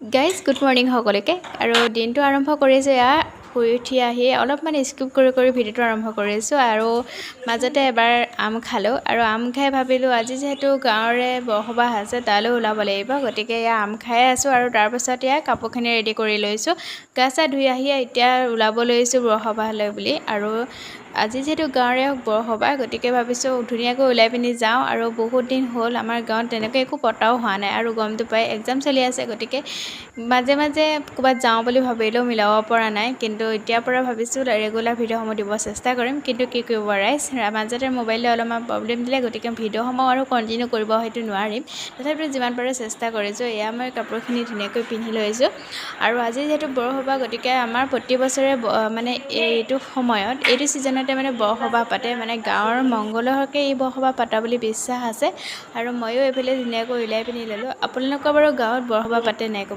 guys good morning সকলোকে আৰু দিনটো আৰম্ভ কৰিছোঁ এয়া শুই উঠি আহি অলপমান স্কিপ কৰি ভিডিঅ'টো আৰম্ভ কৰিছোঁ আৰু মাজতে এবাৰ আম খালোঁ আৰু আম খাই ভাবিলোঁ আজি যিহেতু গাঁৱৰে বৰসবাহ আছে তালৈ ওলাব লাগিব গতিকে এয়া আম খাই আছোঁ আৰু তাৰপাছত এয়া কাপোৰখিনি ৰেডি কৰি লৈছোঁ গা চা ধুই আহি এতিয়া ওলাব লৈছোঁ বৰসবাহলৈ বুলি আৰু আজি যিহেতু গাঁৱৰে বৰসবাহ গতিকে ভাবিছোঁ ধুনীয়াকৈ ওলাই পিনি যাওঁ আৰু বহুত দিন হ'ল আমাৰ গাঁৱত তেনেকৈ একো পতাও হোৱা নাই আৰু গমটো পাই এক্সাম চলি আছে গতিকে মাজে মাজে ক'ৰবাত যাওঁ বুলি ভাবিলেও মিলাব পৰা নাই কিন্তু এতিয়াৰ পৰা ভাবিছোঁ ৰেগুলাৰ ভিডিঅ'সমূহ দিব চেষ্টা কৰিম কিন্তু কি কৰিব ৰাইজ মাজতে মোবাইলটো অলপমান প্ৰব্লেম দিলে গতিকে ভিডিঅ'সমূহ আৰু কণ্টিনিউ কৰিব হয়তো নোৱাৰিম তথাপিও যিমান পাৰোঁ চেষ্টা কৰিছোঁ এয়া মই কাপোৰখিনি ধুনীয়াকৈ পিন্ধি লৈছোঁ আৰু আজি যিহেতু বৰসবাহ গতিকে আমাৰ প্ৰতি বছৰে মানে এইটো সময়ত এইটো ছিজনতে মানে বৰসবাহ পাতে মানে গাঁৱৰ মংগলৰ হকে এই বৰসবাহ পতা বুলি বিশ্বাস আছে আৰু ময়ো এইফালে ধুনীয়াকৈ উলিয়াই পিনি ল'লোঁ আপোনালোকৰ বাৰু গাঁৱত বৰসবাহ পাতে নাই